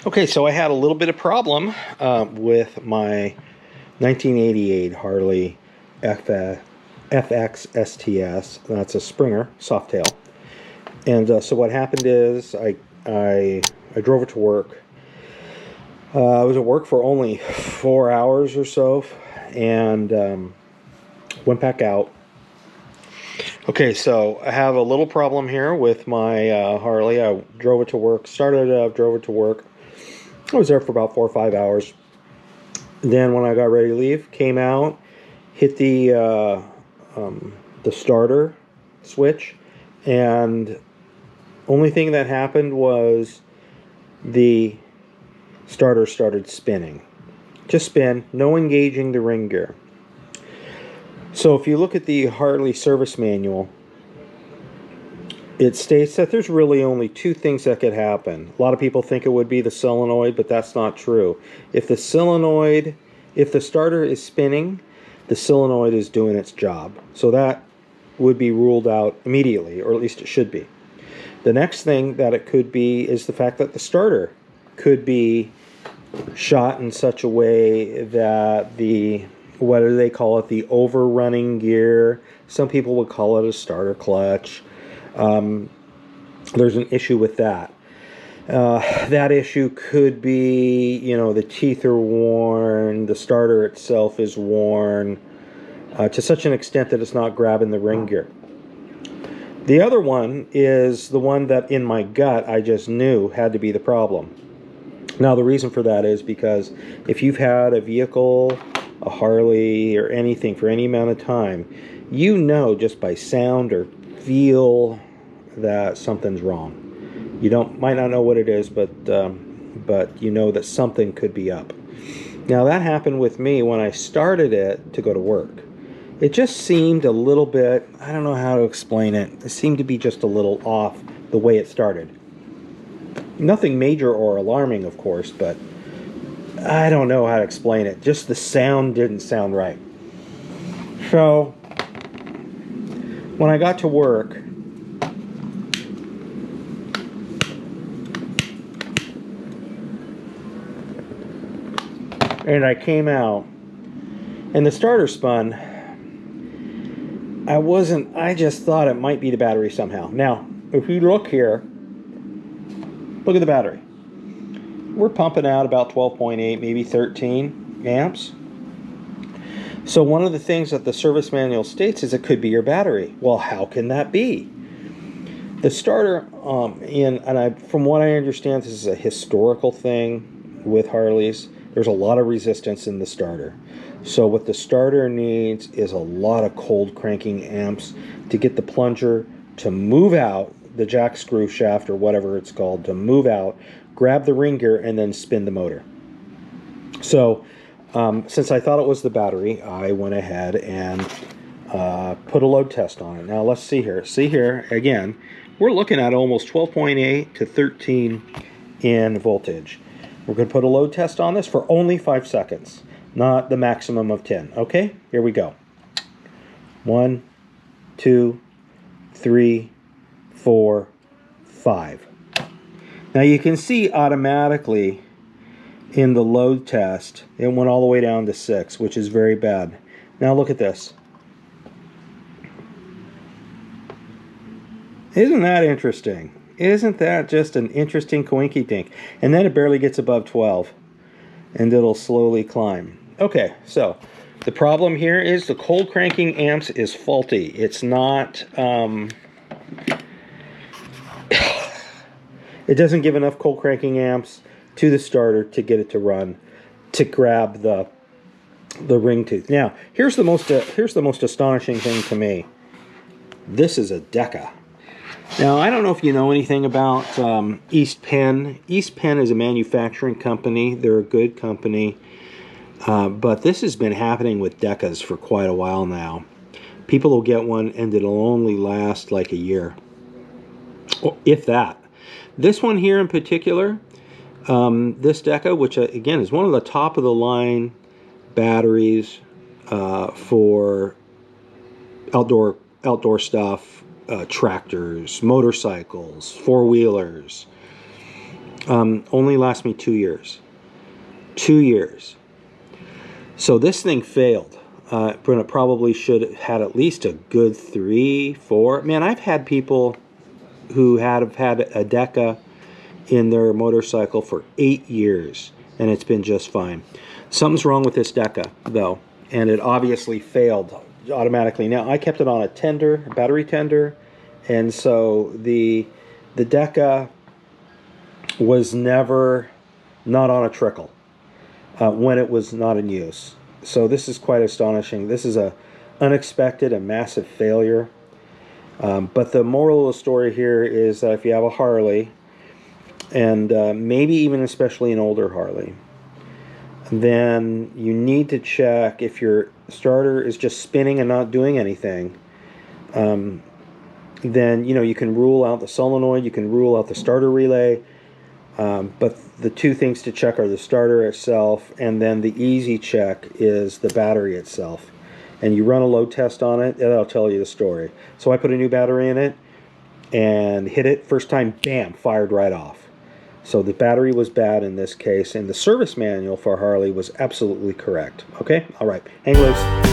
Okay, so I had a little bit of problem with my 1988 Harley FX STS. That's a Springer Softail. And so what happened is I drove it to work. I was at work for only 4 hours or so, and went back out. Okay, so I have a little problem here with my Harley. I drove it to work, started it up, drove it to work. I was there for about 4 or 5 hours. Then when I got ready to leave, came out, hit the starter switch, and only thing that happened was the starter started spinning. Just spin, no engaging the ring gear. So if you look at the Harley service manual, it states that there's really only two things that could happen. A lot of people think it would be the solenoid, but that's not true. If the starter is spinning, the solenoid is doing its job. So that would be ruled out immediately, or at least it should be. The next thing that it could be is the fact that the starter could be shot in such a way that what do they call it, the overrunning gear. Some people would call it a starter clutch. There's an issue with that. That issue could be, the teeth are worn, the starter itself is worn to such an extent that it's not grabbing the ring gear. The other one is the one that in my gut I just knew had to be the problem. Now the reason for that is because if you've had a vehicle, a Harley or anything for any amount of time, you know just by sound or feel that something's wrong. You might not know what it is, but you know that something could be up. Now that happened with me when I started it to go to work. It just seemed a little bit, I don't know how to explain it. It seemed to be just a little off the way it started. Nothing major or alarming, of course, but I don't know how to explain it. Just the sound didn't sound right. So when I got to work, and I came out, and the starter spun, I just thought it might be the battery somehow. Now, if you look here, look at the battery. We're pumping out about 12.8, maybe 13 amps. So one of the things that the service manual states is it could be your battery. Well, how can that be? The starter, from what I understand, this is a historical thing with Harleys. There's a lot of resistance in the starter. So what the starter needs is a lot of cold cranking amps to get the plunger to move out, the jack screw shaft or whatever it's called, to move out, grab the ring gear, and then spin the motor. So since I thought it was the battery, I went ahead and put a load test on it. Now let's see here. See here, again, we're looking at almost 12.8 to 13 in voltage. We're going to put a load test on this for only 5 seconds, not the maximum of 10. Okay, here we go. 1, 2, 3, 4, 5. Now you can see automatically in the load test, it went all the way down to 6, which is very bad. Now look at this. Isn't that interesting? Isn't that just an interesting coinky-dink? And then it barely gets above 12, and it'll slowly climb. Okay, so the problem here is the cold cranking amps is faulty. It's not, it doesn't give enough cold cranking amps to the starter to get it to run, to grab the ring tooth. Now, here's the most astonishing thing to me. This is a Deca. Now, I don't know if you know anything about East Penn. East Penn is a manufacturing company. They're a good company. But this has been happening with Decas for quite a while now. People will get one and it'll only last like a year, if that. This one here in particular, this Deca, which again is one of the top of the line batteries for outdoor stuff, tractors, motorcycles, four-wheelers. only lasts me 2 years. 2 years. So this thing failed. It probably should have had at least a good 3, 4. Man, I've had people who have had a Deca in their motorcycle for 8 years, and it's been just fine. Something's wrong with this Deca, though, and it obviously failed automatically. Now, I kept it on a tender, a battery tender, and so the Deca was never not on a trickle when it was not in use. So this is quite astonishing. This is a unexpected and massive failure. But the moral of the story here is that if you have a Harley, and maybe even especially an older Harley, then you need to check if your starter is just spinning and not doing anything. Then you can rule out the solenoid, you can rule out the starter relay, but the two things to check are the starter itself, and then the easy check is the battery itself. And you run a load test on it, and that'll tell you the story. So I put a new battery in it and hit it. First time, bam, fired right off. So the battery was bad in this case, and the service manual for Harley was absolutely correct. Okay? All right. Hang loose.